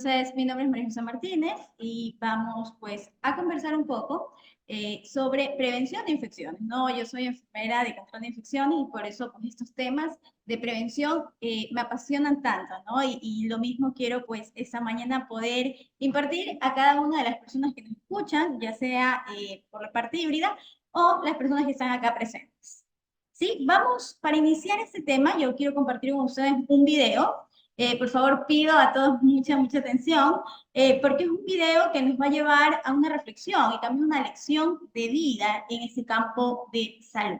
Entonces, mi nombre es María José Martínez y vamos pues a conversar un poco sobre prevención de infecciones, ¿no? Yo soy enfermera de control de infecciones y por eso pues estos temas de prevención me apasionan tanto, ¿no? Y lo mismo quiero pues esta mañana poder impartir a cada una de las personas que nos escuchan, ya sea por la parte híbrida o las personas que están acá presentes. Sí, vamos, para iniciar este tema, yo quiero compartir con ustedes un video. Por favor, pido a todos mucha atención, porque es un video que nos va a llevar a una reflexión y también una lección de vida en ese campo de salud.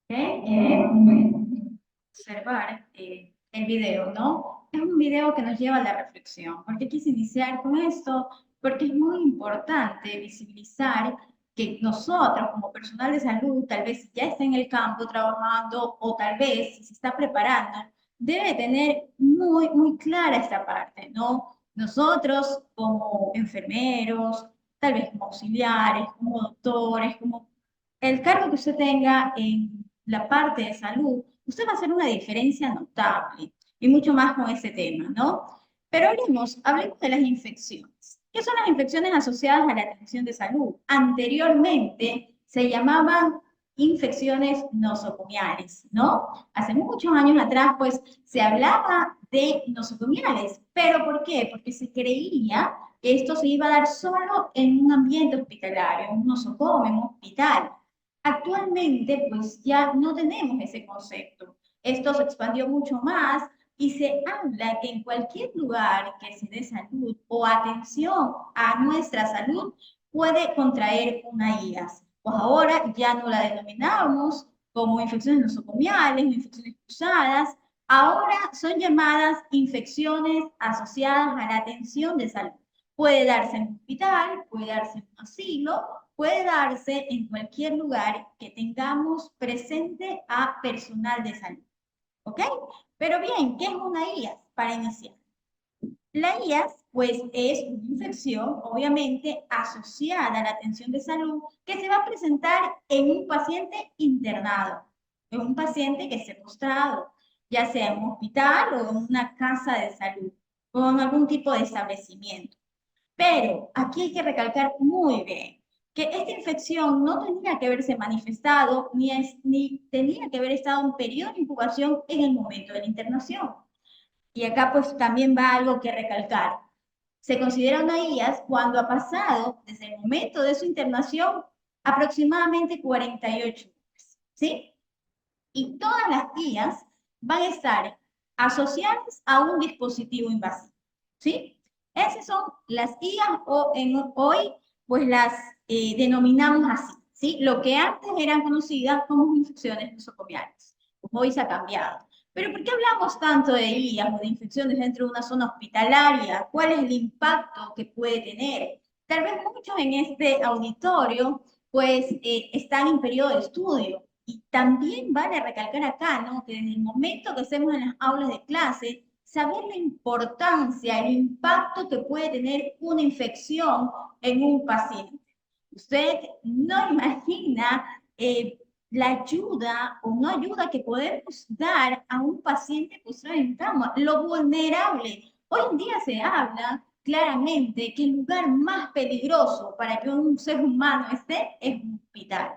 ¿Ok? Pueden observar el video, ¿no? Es un video que nos lleva a la reflexión. ¿Por qué quise iniciar con esto? Porque es muy importante visibilizar que nosotros, como personal de salud, tal vez ya está en el campo trabajando o tal vez si se está preparando, debe tener muy clara esta parte, ¿no? Nosotros como enfermeros, tal vez como auxiliares, como doctores, como el cargo que usted tenga en la parte de salud, usted va a hacer una diferencia notable y mucho más con ese tema, ¿no? Pero hablemos de las infecciones. ¿Qué son las infecciones asociadas a la atención de salud? Anteriormente se llamaban infecciones nosocomiales, ¿no? Hace muchos años atrás, pues, se hablaba de nosocomiales. ¿Pero por qué? Porque se creía que esto se iba a dar solo en un ambiente hospitalario, en un nosocomio, en un hospital. Actualmente, pues ya no tenemos ese concepto. Esto se expandió mucho más y se habla que en cualquier lugar que se dé salud o atención a nuestra salud puede contraer una IAS. Pues ahora ya no la denominamos como infecciones nosocomiales, infecciones cruzadas, ahora son llamadas infecciones asociadas a la atención de salud. Puede darse en un hospital, puede darse en un asilo, puede darse en cualquier lugar que tengamos presente a personal de salud. ¿Ok? Pero bien, ¿qué es una IAS? Para iniciar. La IAS, pues, es una infección, obviamente, asociada a la atención de salud que se va a presentar en un paciente internado, en un paciente que esté postrado, ya sea en un hospital o en una casa de salud, o en algún tipo de establecimiento. Pero aquí hay que recalcar muy bien que esta infección no tenía que haberse manifestado ni tenía que haber estado en periodo de incubación en el momento de la internación. Y acá pues también va algo que recalcar. Se considera una IAS cuando ha pasado desde el momento de su internación aproximadamente 48 horas, ¿sí? Y todas las IAS van a estar asociadas a un dispositivo invasivo, ¿sí? Esas son las IAS o hoy pues las denominamos así, ¿sí? Lo que antes eran conocidas como infecciones nosocomiales, pues hoy se ha cambiado. Pero ¿por qué hablamos tanto de IAS o de infecciones dentro de una zona hospitalaria? ¿Cuál es el impacto que puede tener? Tal vez muchos en este auditorio pues están en periodo de estudio, y también vale recalcar acá, ¿no? Que desde el momento que hacemos en las aulas de clase, saber la importancia, el impacto que puede tener una infección en un paciente. Usted no imagina la ayuda o no ayuda que podemos dar a un paciente postrado en cama, lo vulnerable. Hoy en día se habla claramente que el lugar más peligroso para que un ser humano esté es un hospital.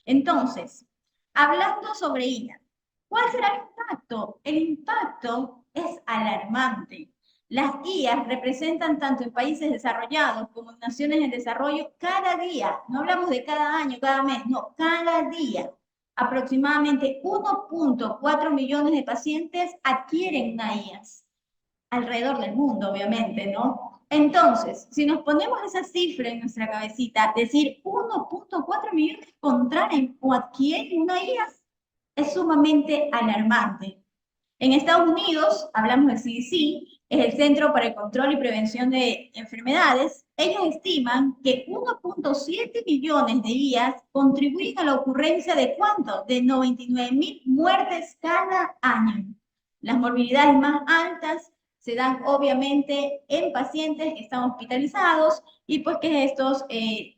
Entonces, hablando sobre ella, ¿cuál será el impacto? El impacto es alarmante. Las IAs representan tanto en países desarrollados como en naciones en desarrollo cada día. No hablamos de cada año, cada mes, no, cada día. Aproximadamente 1.4 millones de pacientes adquieren una IAS alrededor del mundo, obviamente, ¿no? Entonces, si nos ponemos esa cifra en nuestra cabecita, decir 1.4 millones contraen o adquieren una IAS es sumamente alarmante. En Estados Unidos, hablamos del CDC, es el Centro para el Control y Prevención de Enfermedades. Ellos estiman que 1.7 millones de IAS contribuyen a la ocurrencia de ¿cuánto? De 99.000 muertes cada año. Las morbilidades más altas se dan obviamente en pacientes que están hospitalizados y pues que estos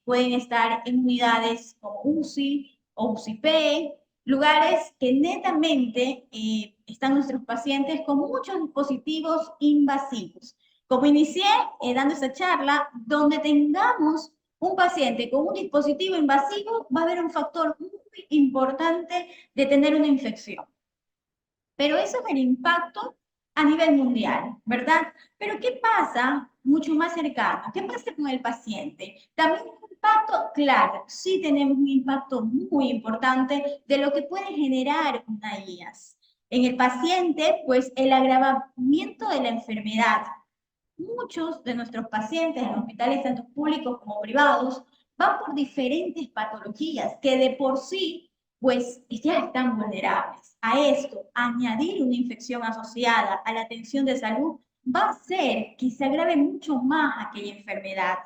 pueden estar en unidades como UCI o UCI-P, lugares que netamente están nuestros pacientes con muchos dispositivos invasivos. Como inicié dando esta charla, donde tengamos un paciente con un dispositivo invasivo, va a haber un factor muy importante de tener una infección. Pero eso es el impacto a nivel mundial, ¿verdad? Pero ¿qué pasa mucho más cercano? ¿Qué pasa con el paciente? También un impacto, claro, sí tenemos un impacto muy importante de lo que puede generar una IAS. En el paciente, pues el agravamiento de la enfermedad. Muchos de nuestros pacientes en hospitales, tanto públicos como privados, van por diferentes patologías que de por sí pues ya están vulnerables. A esto, añadir una infección asociada a la atención de salud va a hacer que se agrave mucho más aquella enfermedad.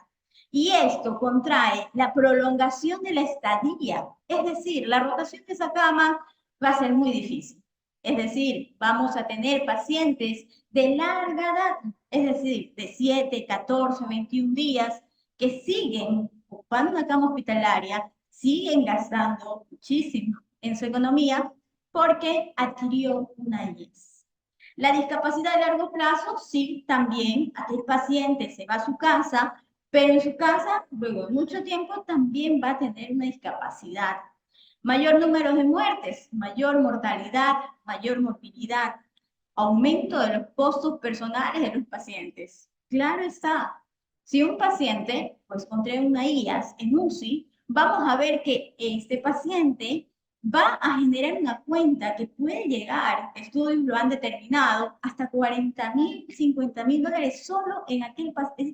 Y esto contrae la prolongación de la estadía, es decir, la rotación de esa cama va a ser muy difícil. Es decir, vamos a tener pacientes de larga edad, es decir, de 7, 14, 21 días, que siguen ocupando una cama hospitalaria, siguen gastando muchísimo en su economía porque adquirió una IES. La discapacidad a largo plazo, sí, también aquel paciente se va a su casa, pero en su casa, luego de mucho tiempo, también va a tener una discapacidad. Mayor número de muertes, mayor mortalidad, mayor morbilidad, aumento de los costos personales de los pacientes. Claro está, si un paciente pues contrae una IAS en UCI, vamos a ver que este paciente va a generar una cuenta que puede llegar, estudios lo han determinado, hasta 40.000, 50.000 dólares solo en aquel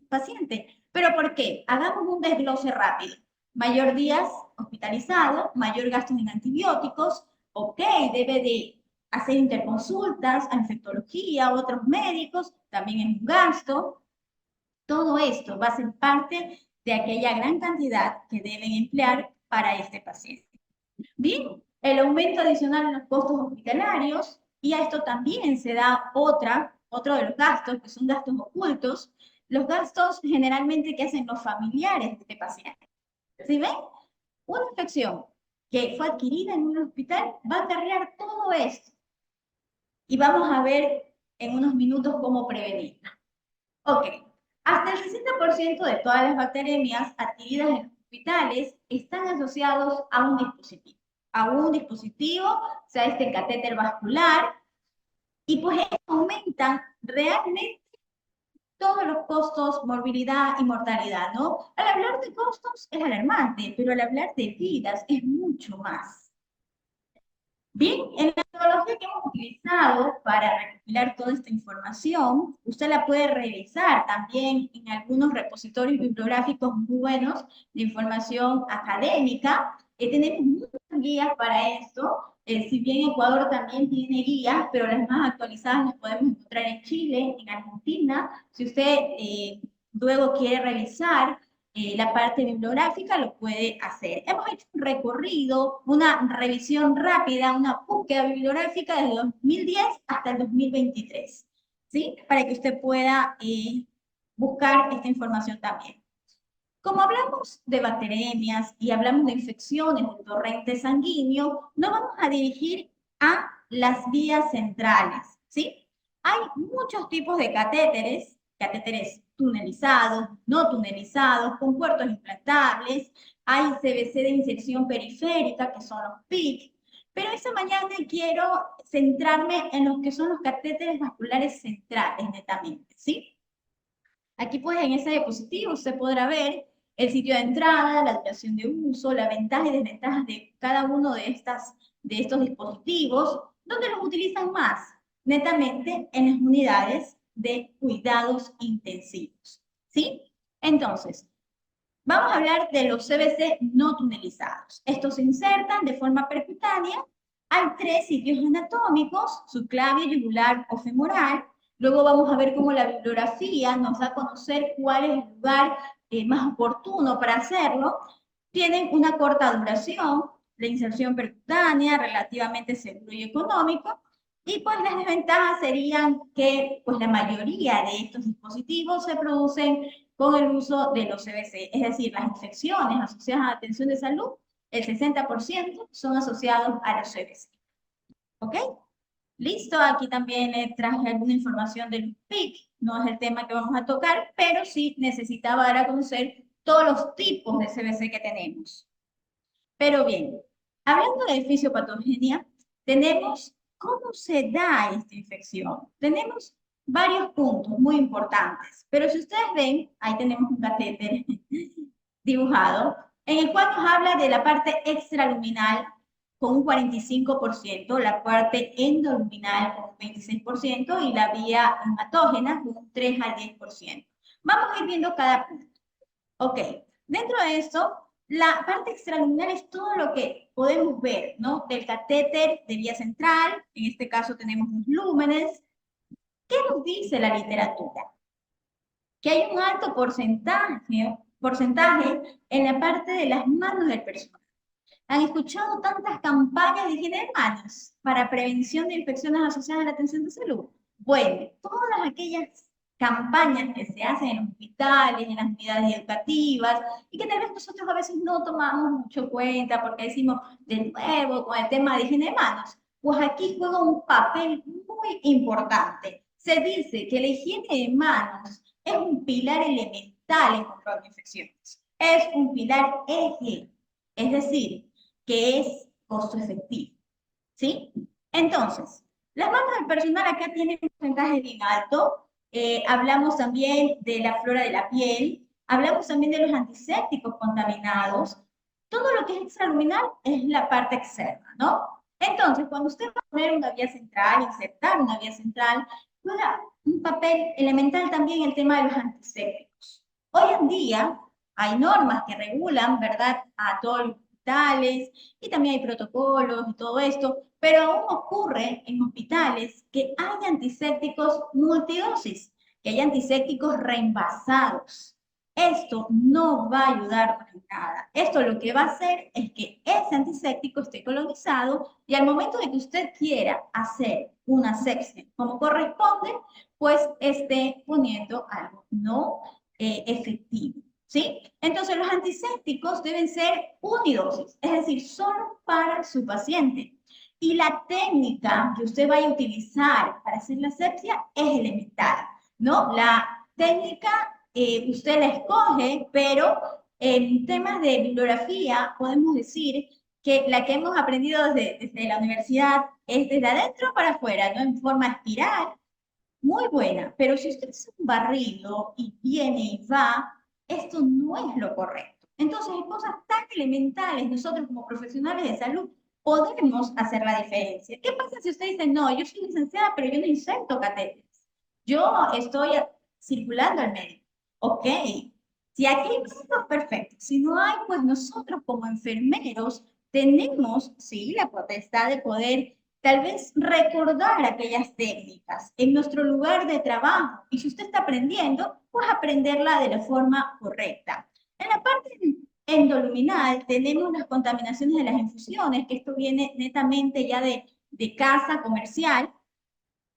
paciente. ¿Pero por qué? Hagamos un desglose rápido. Mayor días hospitalizado, mayor gastos en antibióticos, ok, debe de hacer interconsultas a infectología, a otros médicos, también es un gasto. Todo esto va a ser parte de aquella gran cantidad que deben emplear para este paciente. Bien, el aumento adicional en los costos hospitalarios, y a esto también se da otro de los gastos, que son gastos ocultos, los gastos generalmente que hacen los familiares de este paciente. ¿Sí ven? Una infección que fue adquirida en un hospital va a acarrear todo esto. Y vamos a ver en unos minutos cómo prevenirla. Ok, hasta el 60% de todas las bacteriemias adquiridas en hospitales están asociados a un dispositivo, sea este catéter vascular, y pues aumentan realmente todos los costos, morbilidad y mortalidad, ¿no? Al hablar de costos es alarmante, pero al hablar de vidas es mucho más. Bien, en la metodología que hemos utilizado para recopilar toda esta información, usted la puede revisar también en algunos repositorios bibliográficos muy buenos de información académica. Tenemos muchas guías para esto. Si bien Ecuador también tiene guías, pero las más actualizadas las podemos encontrar en Chile, en Argentina. Si usted luego quiere revisar la parte bibliográfica, lo puede hacer. Hemos hecho un recorrido, una revisión rápida, una búsqueda bibliográfica desde 2010 hasta el 2023, ¿sí? Para que usted pueda buscar esta información también. Como hablamos de bacteriemias y hablamos de infecciones del torrente sanguíneo, nos vamos a dirigir a las vías centrales, ¿sí? Hay muchos tipos de catéteres tunelizados, no tunelizados, con puertos implantables, hay CBC de inserción periférica, que son los PIC, pero esta mañana quiero centrarme en los que son los catéteres vasculares centrales netamente, ¿sí? Aquí pues en ese diapositivo usted podrá ver el sitio de entrada, la duración de uso, las ventajas y desventajas de cada uno de estos dispositivos, donde los utilizan más, netamente en las unidades de cuidados intensivos. ¿Sí? Entonces, vamos a hablar de los CBC no tunelizados. Estos se insertan de forma percutánea. Hay 3 sitios anatómicos, subclavio, yugular o femoral. Luego vamos a ver cómo la bibliografía nos da a conocer cuál es el lugar más oportuno para hacerlo. Tienen una corta duración, la inserción percutánea, relativamente seguro y económico. Y pues las desventajas serían que pues la mayoría de estos dispositivos se producen con el uso de los CBC, es decir, las infecciones asociadas a la atención de salud, el 60% son asociados a los CBC. ¿Ok? Listo, aquí también le traje alguna información del PIC, no es el tema que vamos a tocar, pero sí necesitaba dar a conocer todos los tipos de CBC que tenemos. Pero bien, hablando de fisiopatogenia, tenemos cómo se da esta infección. Tenemos varios puntos muy importantes, pero si ustedes ven, ahí tenemos un catéter dibujado, en el cual nos habla de la parte extraluminal con un 45%, la parte endoluminal con un 26% y la vía hematógena con un 3 al 10%. Vamos a ir viendo cada punto. Ok, dentro de esto La parte extraluminal es todo lo que podemos ver, ¿no? Del catéter de vía central, en este caso tenemos los lúmenes. ¿Qué nos dice la literatura? Que hay un alto porcentaje en la parte de las manos del personal. ¿Han escuchado tantas campañas de higiene de manos para prevención de infecciones asociadas a la atención de salud? Bueno, todas aquellas campañas que se hacen en los hospitales, en las unidades educativas, y que tal vez nosotros a veces no tomamos mucho cuenta porque decimos de nuevo con el tema de higiene de manos, pues aquí juega un papel muy importante. Se dice que la higiene de manos es un pilar elemental en control de infecciones. Es un pilar eje. Es decir, que es costo efectivo, ¿sí? Entonces, las manos del personal acá tienen un porcentaje bien alto. Hablamos también de la flora de la piel, hablamos también de los antisépticos contaminados. Todo lo que es extraluminal es la parte externa, ¿no? Entonces, cuando usted va a poner una vía central, insertar una vía central, juega un papel elemental también el tema de los antisépticos. Hoy en día hay normas que regulan, ¿verdad?, a todos los hospitales, y también hay protocolos y todo esto, pero aún ocurre en hospitales que hay antisépticos multidosis, que hay antisépticos reenvasados. Esto no va a ayudar para nada. Esto lo que va a hacer es que ese antiséptico esté colonizado y al momento de que usted quiera hacer una asepsia como corresponde, pues esté poniendo algo no efectivo. ¿Sí? Entonces, los antisépticos deben ser unidosis, es decir, solo para su paciente. Y la técnica que usted vaya a utilizar para hacer la asepsia es elemental, ¿no? La técnica usted la escoge, pero en temas de bibliografía podemos decir que la que hemos aprendido desde la universidad es desde adentro para afuera, ¿no? En forma espiral, muy buena, pero si usted es un barrido y viene y va, esto no es lo correcto. Entonces, en cosas tan elementales, nosotros como profesionales de salud podemos hacer la diferencia. ¿Qué pasa si usted dice, no, yo soy licenciada, pero yo no inserto catéteres? Yo estoy circulando al médico. Ok, si aquí hay médicos, perfecto. Si no hay, pues nosotros como enfermeros tenemos, sí, la potestad de poder tal vez recordar aquellas técnicas en nuestro lugar de trabajo. Y si usted está aprendiendo, pues aprenderla de la forma correcta. En la parte endoluminal tenemos las contaminaciones de las infusiones, que esto viene netamente ya de casa comercial,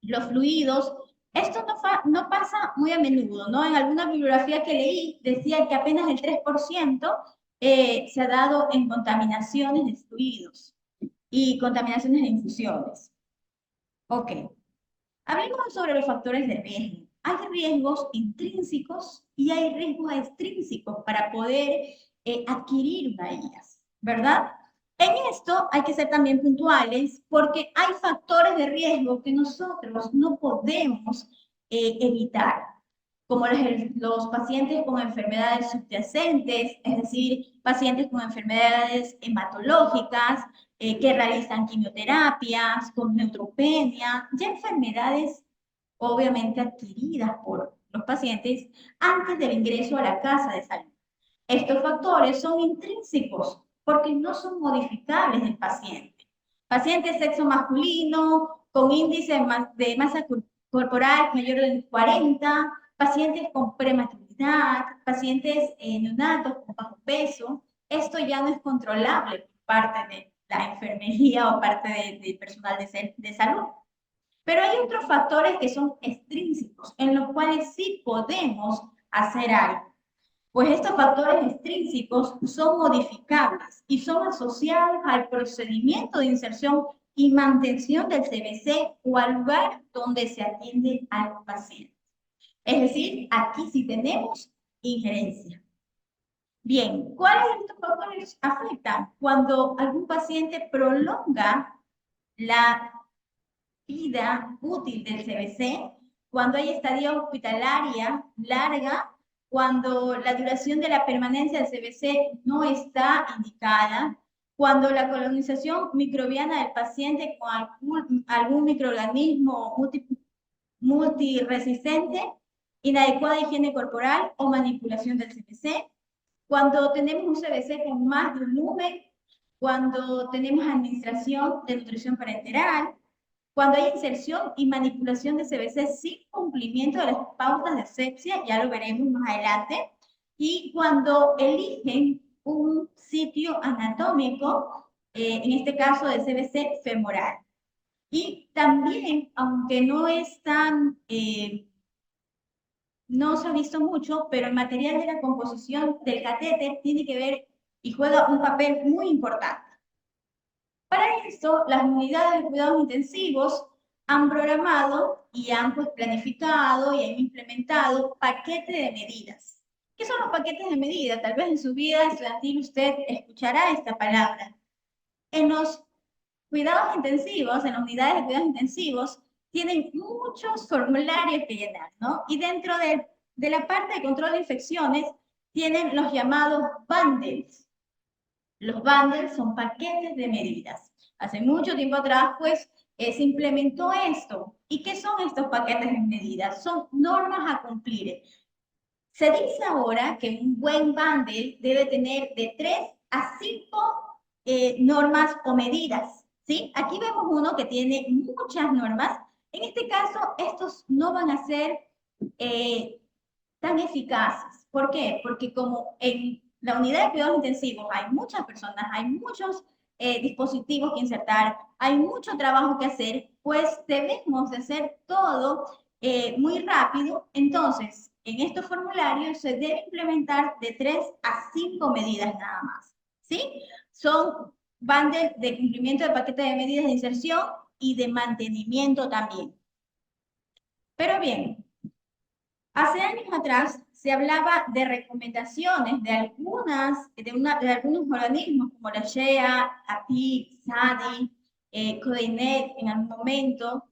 los fluidos. Esto no pasa muy a menudo, ¿no? En alguna bibliografía que leí decía que apenas el 3% se ha dado en contaminaciones de fluidos y contaminaciones de infusiones. Ok, hablemos sobre los factores de riesgo. Hay riesgos intrínsecos y hay riesgos extrínsecos para poder adquirir una IAS, ¿verdad? En esto hay que ser también puntuales porque hay factores de riesgo que nosotros no podemos evitar, como los pacientes con enfermedades subyacentes, es decir, pacientes con enfermedades hematológicas, que realizan quimioterapias, con neutropenia, ya enfermedades obviamente adquiridas por los pacientes antes del ingreso a la casa de salud. Estos factores son intrínsecos porque no son modificables del paciente. Paciente sexo masculino, con índice de masa corporal mayor de 40, pacientes con prematuridad, pacientes neonatos con bajo peso, esto ya no es controlable por parte de la enfermería o parte del personal de salud. Pero hay otros factores que son extrínsecos, en los cuales sí podemos hacer algo. Pues estos factores extrínsecos son modificables y son asociados al procedimiento de inserción y mantención del CBC o al lugar donde se atiende al paciente. Es decir, aquí sí tenemos injerencia. Bien, ¿cuáles de estos factores afectan? Cuando algún paciente prolonga la vida útil del CBC, cuando hay estadía hospitalaria larga, cuando la duración de la permanencia del CBC no está indicada, cuando la colonización microbiana del paciente con algún microorganismo multiresistente, inadecuada higiene corporal o manipulación del CBC, cuando tenemos un CBC con más volumen, cuando tenemos administración de nutrición parenteral, cuando hay inserción y manipulación de CBC sin cumplimiento de las pautas de asepsia, ya lo veremos más adelante, y cuando eligen un sitio anatómico, en este caso de CBC femoral. Y también, aunque no es tan, no se ha visto mucho, pero el material de la composición del catéter tiene que ver y juega un papel muy importante. Para esto, las unidades de cuidados intensivos han programado y han planificado y han implementado paquetes de medidas. ¿Qué son los paquetes de medidas? Tal vez en su vida estudiantil usted escuchará esta palabra. En los cuidados intensivos, en las unidades de cuidados intensivos, tienen muchos formularios que llenar, ¿no? Y dentro de la parte de control de infecciones, tienen los llamados bundles. Los bundles son paquetes de medidas. Hace mucho tiempo atrás, pues, se implementó esto. ¿Y qué son estos paquetes de medidas? Son normas a cumplir. Se dice ahora que un buen bundle debe tener de 3 a 5 normas o medidas, ¿sí? Aquí vemos uno que tiene muchas normas. En este caso, estos no van a ser tan eficaces. ¿Por qué? Porque como en la unidad de cuidados intensivos hay muchas personas, hay muchos dispositivos que insertar, hay mucho trabajo que hacer, pues debemos de hacer todo muy rápido. Entonces, en estos formularios se debe implementar de 3 a 5 medidas nada más, ¿sí? Van de cumplimiento de paquete de medidas de inserción y de mantenimiento también. Pero bien, hace años atrás se hablaba de recomendaciones de algunos organismos como la SHEA, APIC, SADI, CODINET en algún momento.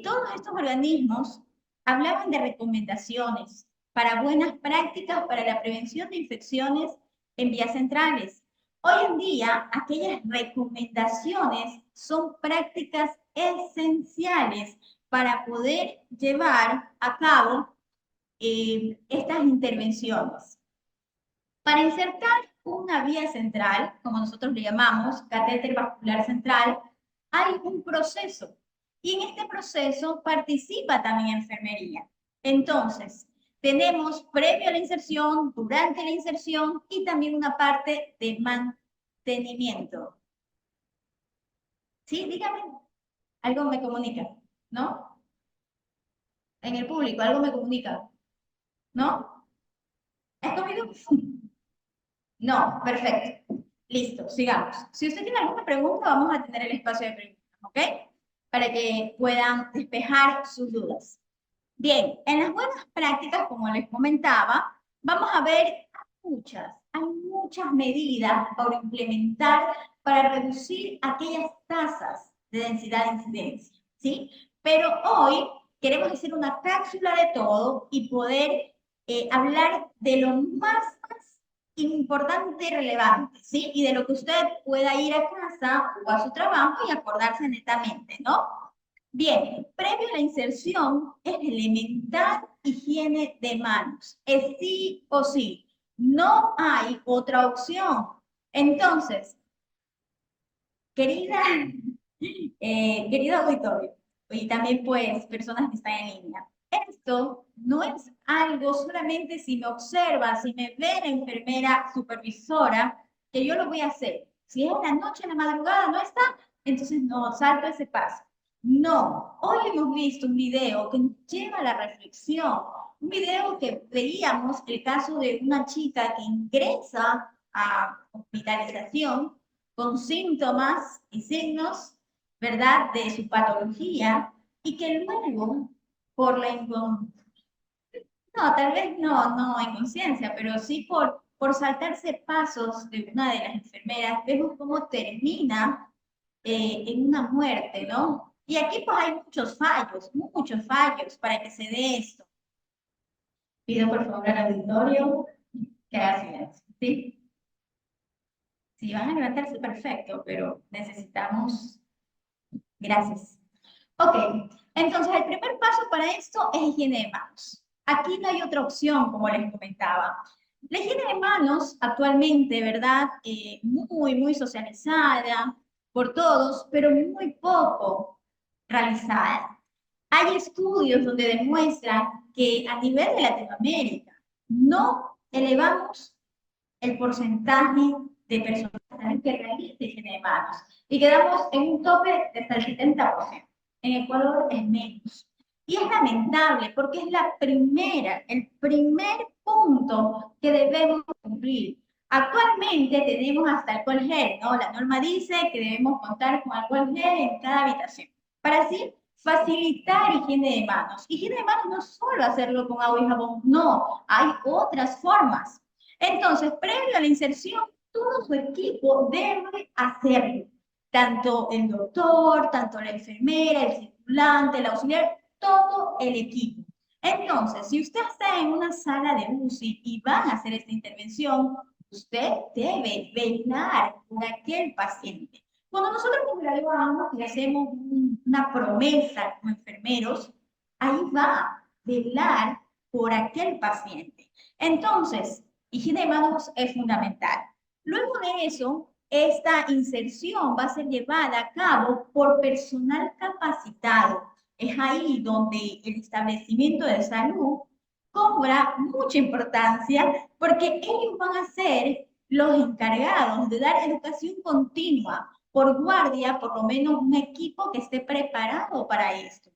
Todos estos organismos hablaban de recomendaciones para buenas prácticas para la prevención de infecciones en vías centrales. Hoy en día, aquellas recomendaciones son prácticas esenciales para poder llevar a cabo estas intervenciones. Para insertar una vía central, como nosotros le llamamos, catéter vascular central, hay un proceso. Y en este proceso participa también enfermería. Entonces, tenemos previo a la inserción, durante la inserción y también una parte de mantenimiento. ¿Sí? Dígame. Algo me comunica, ¿no? En el público, algo me comunica, ¿no? ¿Es comido? No, perfecto. Listo, sigamos. Si usted tiene alguna pregunta, vamos a tener el espacio de preguntas, ¿ok? Para que puedan despejar sus dudas. Bien, en las buenas prácticas, como les comentaba, vamos a ver hay muchas medidas para implementar para reducir aquellas tasas de densidad de incidencia, ¿sí? Pero hoy queremos hacer una cápsula de todo y poder hablar de lo más importante y relevante, ¿sí? Y de lo que usted pueda ir a casa o a su trabajo y acordarse netamente, ¿no? Bien, previo a la inserción es elemental higiene de manos. Es sí o sí. No hay otra opción. Entonces, querida, querido auditorio, y también pues personas que están en línea, esto no es algo solamente si me observa, si me ve la enfermera supervisora, que yo lo voy a hacer. Si es en la noche, en la madrugada, no está, entonces no, salto ese paso. No, hoy hemos visto un video que nos lleva a la reflexión, un video que veíamos el caso de una chica que ingresa a hospitalización con síntomas y signos, ¿verdad?, de su patología y que luego, por la no, tal vez no inconsciencia, pero sí por saltarse pasos de una de las enfermeras, vemos cómo termina en una muerte, ¿no? Y aquí pues hay muchos fallos para que se dé esto. Pido por favor al auditorio que haga silencio, ¿sí? Si van a levantarse, perfecto, pero necesitamos. Gracias. Ok, entonces el primer paso para esto es higiene de manos. Aquí no hay otra opción, como les comentaba. La higiene de manos actualmente, ¿verdad? Muy socializada por todos, pero muy poco realizada. Hay estudios donde demuestran que a nivel de Latinoamérica no elevamos el porcentaje de personas que realizan higiene de manos y quedamos en un tope de hasta el 70%. En Ecuador es menos. Y es lamentable porque es el primer punto que debemos cumplir. Actualmente tenemos hasta alcohol gel, ¿no? La norma dice que debemos contar con alcohol gel en cada habitación. Para así facilitar higiene de manos. Higiene de manos no es solo hacerlo con agua y jabón, no, hay otras formas. Entonces, previo a la inserción, todo su equipo debe hacerlo. Tanto el doctor, tanto la enfermera, el circulante, el auxiliar, todo el equipo. Entonces, si usted está en una sala de UCI y van a hacer esta intervención, usted debe velar por aquel paciente. Cuando nosotros nos graduamos y hacemos una promesa como enfermeros, ahí va a velar por aquel paciente. Entonces, higiene de manos es fundamental. Luego de eso, esta inserción va a ser llevada a cabo por personal capacitado. Es ahí donde el establecimiento de salud cobra mucha importancia porque ellos van a ser los encargados de dar educación continua por guardia, por lo menos un equipo que esté preparado para esto.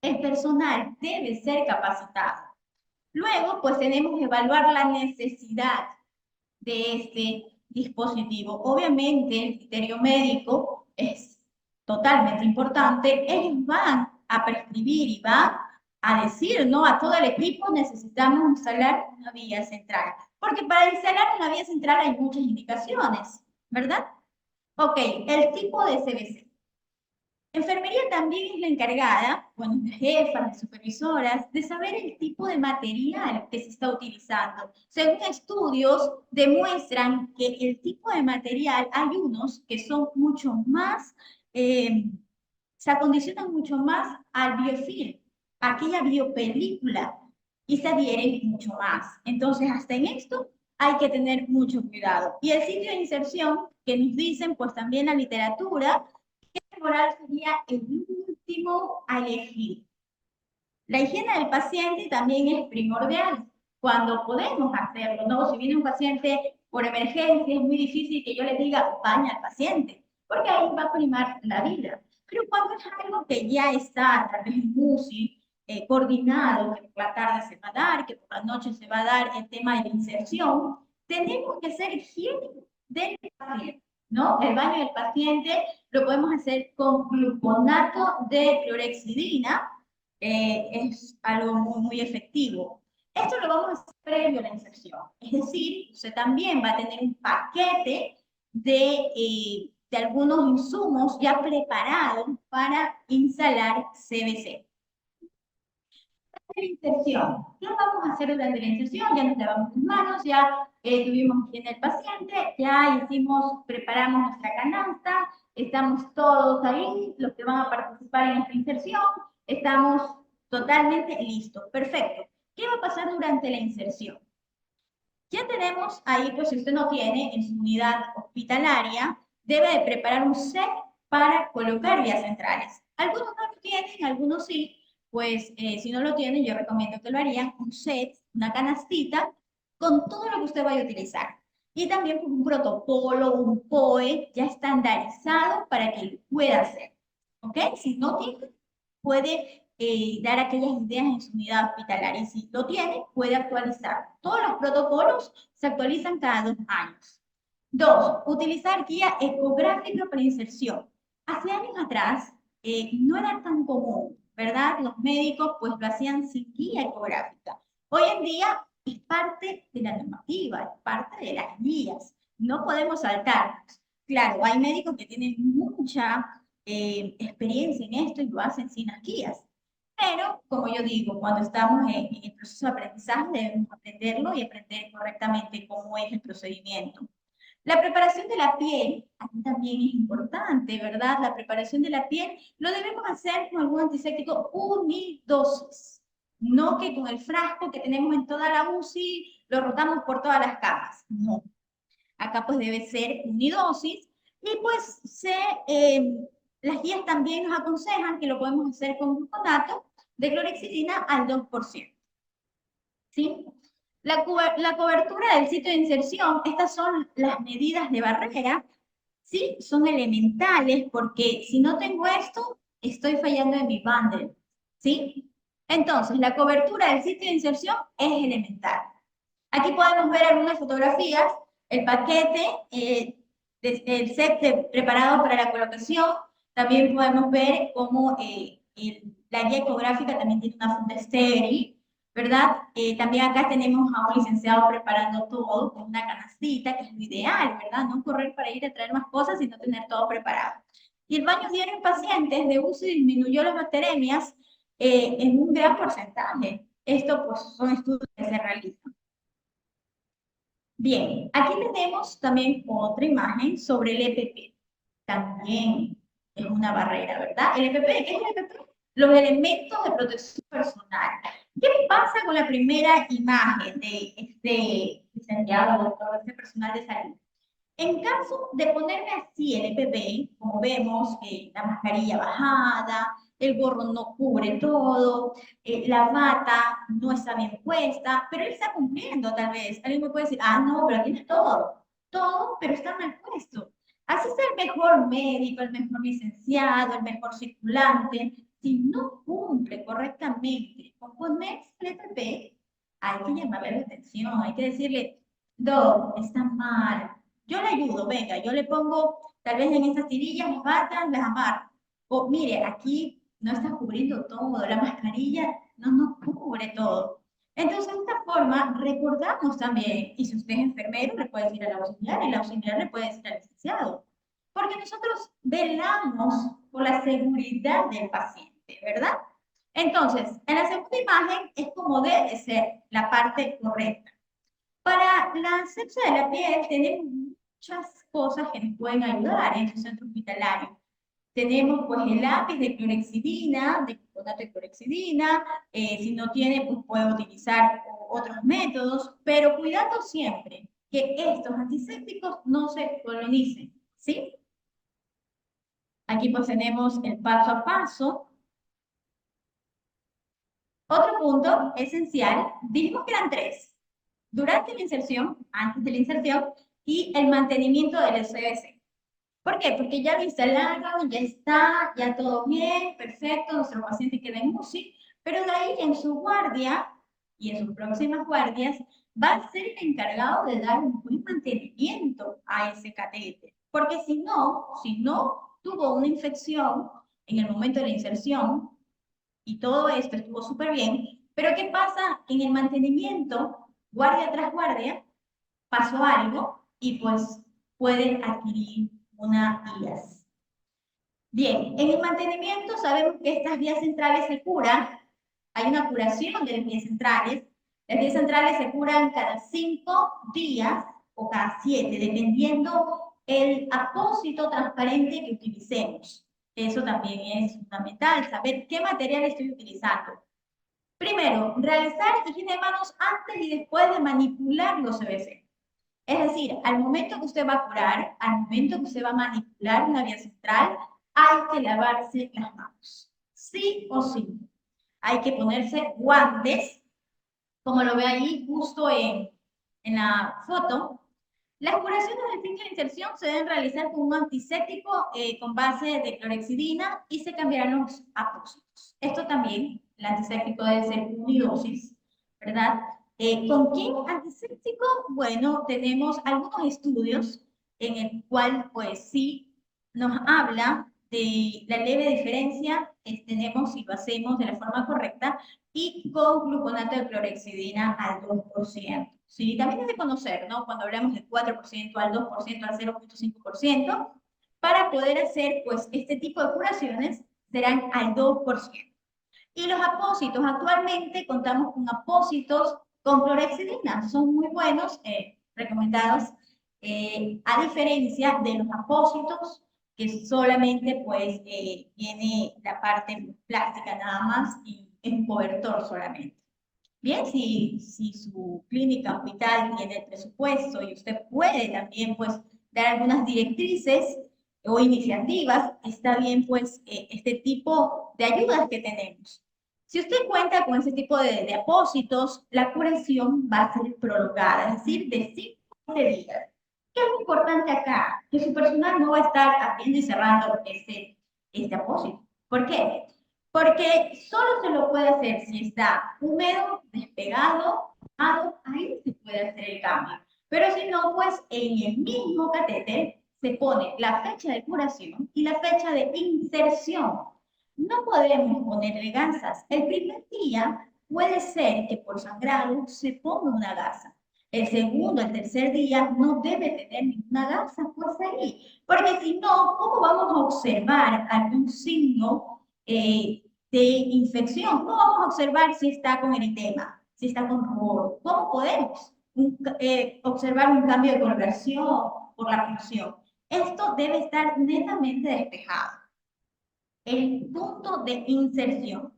El personal debe ser capacitado. Luego, pues tenemos que evaluar la necesidad de este dispositivo. Obviamente, el criterio médico es totalmente importante. Ellos van a prescribir y van a decir, ¿no? A todo el equipo necesitamos instalar una vía central. Porque para instalar una vía central hay muchas indicaciones, ¿verdad? Ok, el tipo de CBC. Enfermería también es la encargada, bueno, de jefas, de supervisoras, de saber el tipo de material que se está utilizando. Según estudios, demuestran que el tipo de material, hay unos que son mucho más, se acondicionan mucho más al biofilm, a aquella biopelícula, y se adhieren mucho más. Entonces, hasta en esto hay que tener mucho cuidado. Y el sitio de inserción, que nos dicen, pues también la literatura, oral sería el último a elegir. La higiene del paciente también es primordial cuando podemos hacerlo, ¿no? Si viene un paciente por emergencia, es muy difícil que yo le diga, baña al paciente, porque ahí va a primar la vida. Pero cuando es algo que ya está, tal vez en UCI, coordinado, que por la tarde se va a dar, que por la noche se va a dar el tema de la inserción, tenemos que ser higiene del paciente, ¿no? El baño del paciente lo podemos hacer con gluconato de clorexidina, es algo muy efectivo. Esto lo vamos a hacer previo a la inserción. Es decir, usted también va a tener un paquete de algunos insumos ya preparados para instalar CBC. La inserción. ¿Qué vamos a hacer durante la inserción? Ya nos lavamos las manos, ya tuvimos higiene del paciente, ya hicimos, preparamos nuestra canasta, estamos todos ahí, los que van a participar en esta inserción, estamos totalmente listos. Perfecto. ¿Qué va a pasar durante la inserción? Ya tenemos ahí, pues si usted no tiene en su unidad hospitalaria, debe de preparar un set para colocar vías centrales. Algunos no lo tienen, algunos sí. Pues si no lo tienen, yo recomiendo que lo harían un set, una canastita, con todo lo que usted vaya a utilizar. Y también pues, un protocolo, un POE ya estandarizado para que lo pueda hacer. ¿Ok? Si no tiene, puede dar aquellas ideas en su unidad hospitalaria. Y si lo tiene, puede actualizar. Todos los protocolos se actualizan cada 2 años. 2. Utilizar guía ecográfica para inserción. Hace años atrás no era tan común, ¿verdad? Los médicos pues lo hacían sin guía ecográfica. Hoy en día es parte de la normativa, es parte de las guías. No podemos saltarnos. Claro, hay médicos que tienen mucha experiencia en esto y lo hacen sin las guías. Pero, como yo digo, cuando estamos en el proceso de aprendizaje debemos aprenderlo y aprender correctamente cómo es el procedimiento. La preparación de la piel, aquí también es importante, ¿verdad? La preparación de la piel lo debemos hacer con algún antiséptico unidosis. No que con el frasco que tenemos en toda la UCI lo rotamos por todas las camas. No, acá pues debe ser unidosis y pues las guías también nos aconsejan que lo podemos hacer con gluconato de clorexidina al 2%. ¿Sí? La cobertura del sitio de inserción, estas son las medidas de barrera, ¿sí? Son elementales porque si no tengo esto, estoy fallando en mi bundle, ¿sí? Entonces, la cobertura del sitio de inserción es elemental. Aquí podemos ver algunas fotografías, el paquete, el set preparado para la colocación. También podemos ver cómo la guía ecográfica también tiene una funda estéril, ¿verdad? También acá tenemos a un licenciado preparando todo con una canastita, que es lo ideal, ¿verdad? No correr para ir a traer más cosas, sino tener todo preparado. Y el baño diario en pacientes de uso disminuyó las bacteremias en un gran porcentaje. Esto pues son estudios que se realizan. Bien, aquí tenemos también otra imagen sobre el EPP. También es una barrera, ¿verdad? El EPP, ¿qué es el EPP? Los elementos de protección personal. ¿Qué pasa con la primera imagen de este licenciado, doctor, este personal de salud? En caso de ponerme así el EPP, como vemos, la mascarilla bajada, el gorro no cubre todo, la bata no está bien puesta, pero él está cumpliendo tal vez. Alguien me puede decir, ah, no, pero tienes todo, todo, pero está mal puesto. Así sea el mejor médico, el mejor licenciado, el mejor circulante, si no cumple correctamente con ponerse el EPP, hay que llamarle la atención, hay que decirle, Doc, está mal. Yo le ayudo, venga, yo le pongo tal vez en esas tirillas, las batas, las amarro. O mire, aquí no está cubriendo todo, la mascarilla no nos cubre todo. Entonces, de esta forma, recordamos también, y si usted es enfermero, le puede decir al auxiliar, y el auxiliar le puede decir al licenciado. Porque nosotros velamos por la seguridad del paciente, ¿verdad? Entonces, en la segunda imagen es como debe ser la parte correcta. Para la asepsia de la piel tenemos muchas cosas que nos pueden ayudar en su centro hospitalario. Tenemos pues el lápiz de clorexidina, de gluconato de clorexidina, si no tiene pues puede utilizar otros métodos, pero cuidando siempre que estos antisépticos no se colonicen, ¿sí? Aquí pues tenemos el paso a paso. Otro punto esencial, dijimos que eran tres: durante la inserción, antes de la inserción, y el mantenimiento del SBC. ¿Por qué? Porque ya lo instalaron, ya está, ya todo bien, perfecto, nuestro paciente queda en UCI, pero de ahí en su guardia y en sus próximas guardias va a ser el encargado de dar un buen mantenimiento a ese catéter. Porque si no tuvo una infección en el momento de la inserción y todo esto estuvo súper bien, pero ¿qué pasa en el mantenimiento, guardia tras guardia? Pasó algo y pues pueden adquirir una IAS. Bien, en el mantenimiento sabemos que estas vías centrales se curan, hay una curación de las vías centrales. Las vías centrales se curan cada 5 días o cada 7, dependiendo el apósito transparente que utilicemos. Eso también es fundamental, saber qué material estoy utilizando. Primero, realizar higiene de manos antes y después de manipular los CBC. Es decir, al momento que usted va a curar, al momento que usted va a manipular una vía central, hay que lavarse las manos. Sí o sí. Hay que ponerse guantes, como lo ve ahí justo en la foto. Las curaciones del fin de la inserción se deben realizar con un antiséptico con base de clorexidina y se cambiarán los apósitos. Esto también, el antiséptico debe ser unidosis, ¿verdad? ¿Con qué antiséptico? Bueno, tenemos algunos estudios en el cual, pues sí, nos habla de la leve diferencia que tenemos si lo hacemos de la forma correcta y con gluconato de clorexidina al 2%. Sí, también es de conocer, ¿no? Cuando hablamos del 4% al 2%, al 0,5%, para poder hacer, pues, este tipo de curaciones serán al 2%. Y los apósitos, actualmente contamos con apósitos con clorexidina, son muy buenos, recomendados, a diferencia de los apósitos que solamente pues tiene la parte plástica nada más y es un cobertor solamente. Bien, si su clínica, hospital tiene el presupuesto y usted puede también, pues, dar algunas directrices o iniciativas, está bien, pues, este tipo de ayudas que tenemos. Si usted cuenta con ese tipo de apósitos, la curación va a ser prolongada, es decir, de 5 a 7 días. ¿Qué es lo importante acá? Que su personal no va a estar abriendo y cerrando este apósito. ¿Por qué? Porque solo se lo puede hacer si está húmedo, despegado, mojado, ahí se puede hacer el cambio. Pero si no, pues en el mismo catéter se pone la fecha de curación y la fecha de inserción. No podemos ponerle gasas. El primer día puede ser que por sangrado se ponga una gasa. El segundo, el tercer día no debe tener ninguna gasa, pues ahí. Porque si no, ¿cómo vamos a observar algún signo de infección? ¿Cómo vamos a observar si está con eritema, si está con rubor? ¿Cómo podemos observar un cambio de coloración por la función? Esto debe estar netamente despejado. El punto de inserción.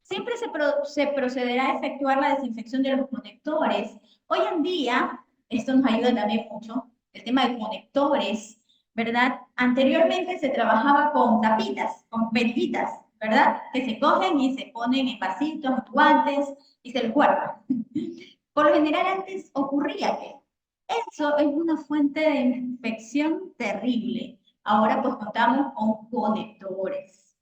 Siempre se procederá a efectuar la desinfección de los conectores. Hoy en día, esto nos ayuda también mucho, el tema de conectores, ¿verdad? Anteriormente se trabajaba con tapitas, con ventitas, ¿verdad? Que se cogen y se ponen en vasitos, en guantes y se les guardan. Por lo general antes ocurría que eso es una fuente de infección terrible. Ahora pues contamos con conectores.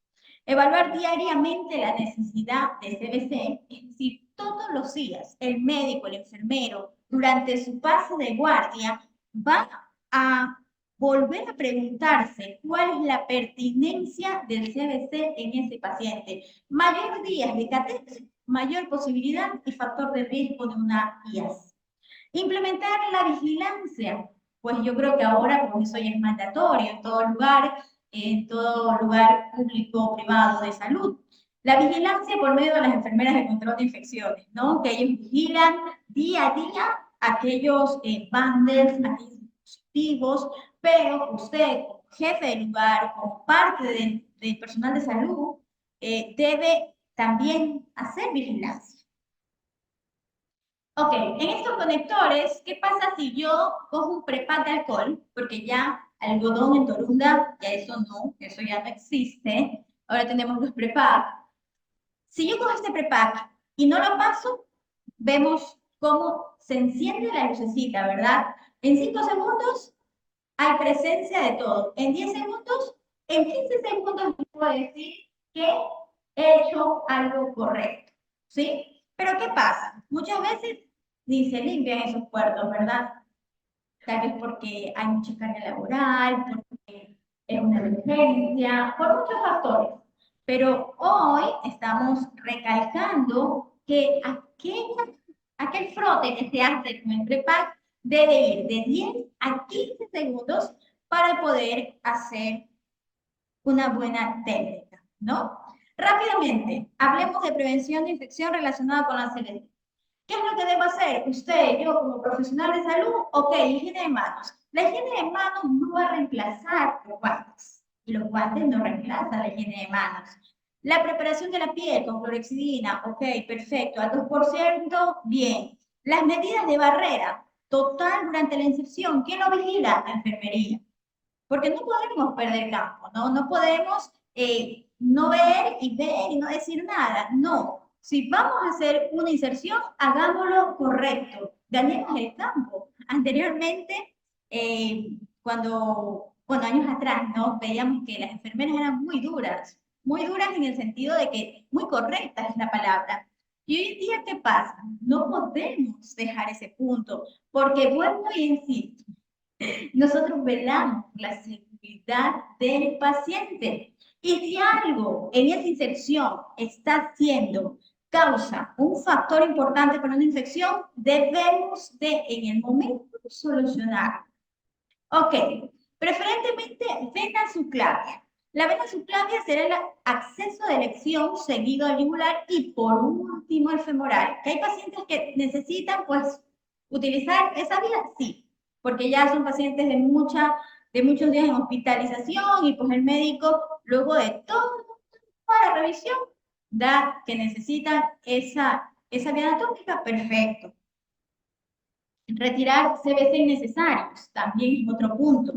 Evaluar diariamente la necesidad de CBC, es decir, todos los días el médico, el enfermero, durante su paso de guardia, va a volver a preguntarse cuál es la pertinencia del CBC en ese paciente. Mayor días de catéter, mayor posibilidad y factor de riesgo de una IAS. Implementar la vigilancia, pues yo creo que ahora, pues eso ya es mandatorio en todo lugar público o privado de salud. La vigilancia por medio de las enfermeras de control de infecciones, ¿no? Que ellos vigilan día a día aquellos bundles, aquellos dispositivos, pero usted, como jefe del lugar, como parte del personal de salud, debe también hacer vigilancia. Ok, en estos conectores, ¿qué pasa si yo cojo un prepack de alcohol? Porque ya algodón en Torunda, ya eso ya no existe. Ahora tenemos los prepack. Si yo cojo este prepack y no lo paso, vemos cómo se enciende la lucecita, ¿verdad? En 5 segundos hay presencia de todo. En 10 segundos, en 15 segundos puedo decir que he hecho algo correcto, ¿sí? Pero ¿qué pasa? Muchas veces ni se limpian esos puertos, ¿verdad? Tal vez porque hay mucha carga laboral, porque es una emergencia, por muchos factores. Pero hoy estamos recalcando que aquel frote que se hace con el prepack debe ir de 10 a 15 segundos para poder hacer una buena técnica, ¿no? Rápidamente, hablemos de prevención de infección relacionada con la salud. ¿Qué es lo que debo hacer? Usted, yo como profesional de salud, ok, higiene de manos. La higiene de manos no va a reemplazar los guantes. Y los guantes no reemplazan la higiene de manos. La preparación de la piel con clorexidina, ok, perfecto. Al 2%, bien. Las medidas de barrera total durante la inserción, ¿quién lo vigila? La enfermería. Porque no podemos perder campo, ¿no? No podemos no ver y no decir nada. No. Si vamos a hacer una inserción, hagámoslo correcto. Ganemos el campo. Anteriormente, bueno, años atrás, ¿no? Veíamos que las enfermeras eran muy duras en el sentido de que muy correcta es la palabra. Y hoy en día, ¿qué pasa? No podemos dejar ese punto, porque vuelvo y insisto, nosotros velamos por la seguridad del paciente. Y si algo en esa infección está siendo causa un factor importante para una infección, debemos de en el momento solucionar. Ok, preferentemente vena subclavia. La vena subclavia será el acceso de elección seguido al yugular y por último el femoral. Que hay pacientes que necesitan pues utilizar esa vía, sí, porque ya son pacientes de muchos días en hospitalización y pues el médico luego de toda la revisión da que necesitan esa vía anatómica, perfecto. Retirar CBC innecesarios, también es otro punto.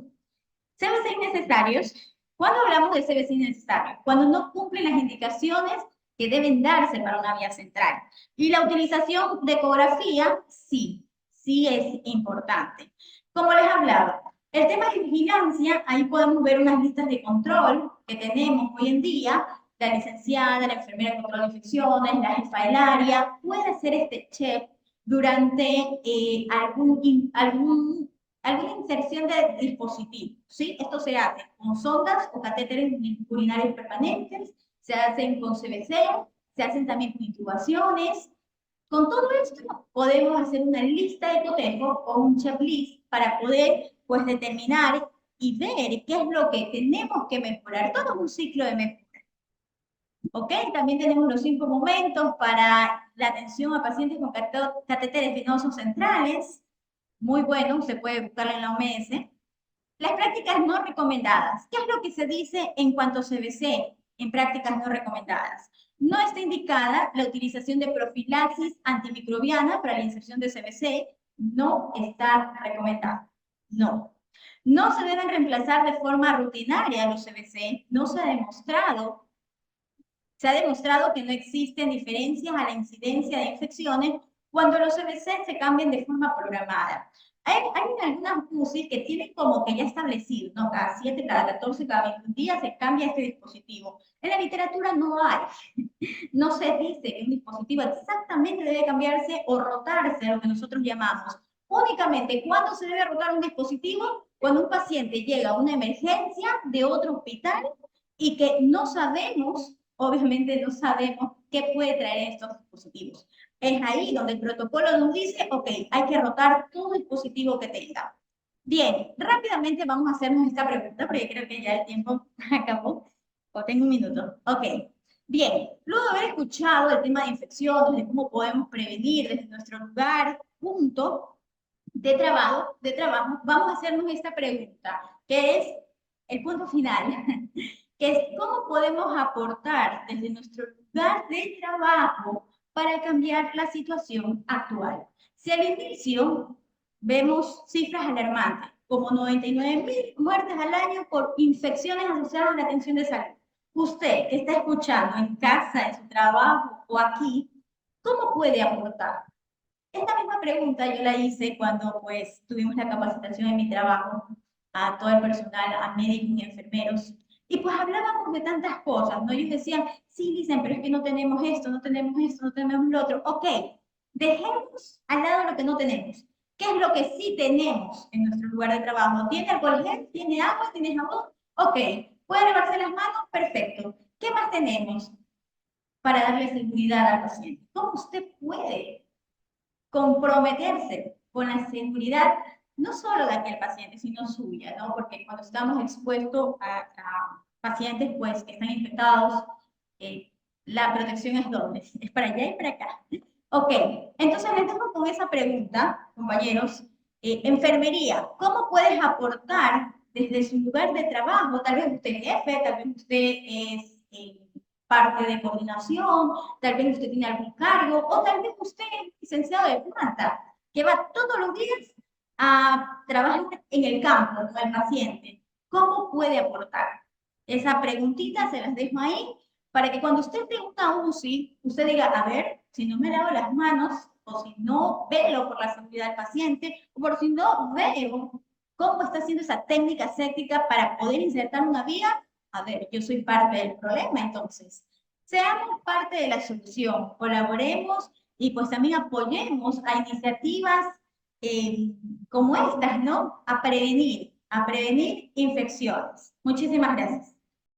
CBC innecesarios, ¿cuándo hablamos de CBC innecesarios? Cuando no cumplen las indicaciones que deben darse para una vía central. Y la utilización de ecografía, sí es importante. Como les hablaba, el tema de vigilancia, ahí podemos ver unas listas de control que tenemos hoy en día. La licenciada, la enfermera de control de infecciones, la jefa del área, puede hacer este check durante alguna inserción de dispositivos, ¿sí? Esto se hace con sondas o catéteres urinarios permanentes, se hacen con CBC, se hacen también con intubaciones. Con todo esto podemos hacer una lista de cotejo o un checklist para poder, pues, determinar y ver qué es lo que tenemos que mejorar. Todo es un ciclo de mejora. ¿Ok? También tenemos los 5 momentos para la atención a pacientes con catéteres venosos centrales. Muy bueno, se puede buscar en la OMS. Las prácticas no recomendadas. ¿Qué es lo que se dice en cuanto a CBC en prácticas no recomendadas? No está indicada la utilización de profilaxis antimicrobiana para la inserción de CBC. No está recomendada. No. No se deben reemplazar de forma rutinaria los CBC. No se ha demostrado que no existen diferencias a la incidencia de infecciones cuando los CBC se cambian de forma programada. Hay algunas UCI que tienen como que ya establecido, ¿no? Cada 7, cada 14, cada 21 días se cambia este dispositivo. En la literatura no hay. No se dice que un dispositivo exactamente debe cambiarse o rotarse, a lo que nosotros llamamos. Únicamente, ¿cuándo se debe rotar un dispositivo? Cuando un paciente llega a una emergencia de otro hospital y que no sabemos, obviamente no sabemos qué puede traer estos dispositivos. Es ahí donde el protocolo nos dice, ok, hay que rotar todo dispositivo que tenga. Bien, rápidamente vamos a hacernos esta pregunta, porque creo que ya el tiempo acabó, o tengo un minuto. Ok, bien, luego de haber escuchado el tema de infecciones, de cómo podemos prevenir desde nuestro lugar, punto de trabajo, vamos a hacernos esta pregunta, que es el punto final, que es cómo podemos aportar desde nuestro lugar de trabajo para cambiar la situación actual. Si al inicio vemos cifras alarmantes, como 99.000 muertes al año por infecciones asociadas a la atención de salud, usted que está escuchando en casa, en su trabajo o aquí, ¿cómo puede aportar? Esta misma pregunta yo la hice cuando pues tuvimos la capacitación en mi trabajo a todo el personal, a médicos y enfermeros, y pues hablábamos de tantas cosas, ¿no? Ellos decían, sí, dicen, pero es que no tenemos esto, no tenemos esto, no tenemos lo otro. Ok, dejemos al lado lo que no tenemos. ¿Qué es lo que sí tenemos en nuestro lugar de trabajo? ¿Tiene alcohol gel? ¿Tiene agua? ¿Tiene jabón? Ok, ¿puede lavarse las manos? Perfecto. ¿Qué más tenemos para darle seguridad al paciente? ¿Cómo usted puede comprometerse con la seguridad no solo de aquel paciente, sino suya, ¿no? Porque cuando estamos expuestos a pacientes pues, que están infectados, la protección es doble, es para allá y para acá. Ok, entonces les dejo con esa pregunta, compañeros. Enfermería, ¿cómo puedes aportar desde su lugar de trabajo? Tal vez usted es jefe, tal vez usted es parte de coordinación, tal vez usted tiene algún cargo, o tal vez usted es licenciado de planta, que va todos los días a trabajar en el campo con el paciente. ¿Cómo puede aportar? Esa preguntita se las dejo ahí para que cuando usted pregunta a UCI, usted diga, a ver, si no me lavo las manos, o si no velo por la seguridad del paciente, o por si no veo cómo está haciendo esa técnica aséptica para poder insertar una vía, a ver, yo soy parte del problema, entonces, seamos parte de la solución, colaboremos y pues también apoyemos a iniciativas como estas, ¿no? A prevenir infecciones. Muchísimas gracias.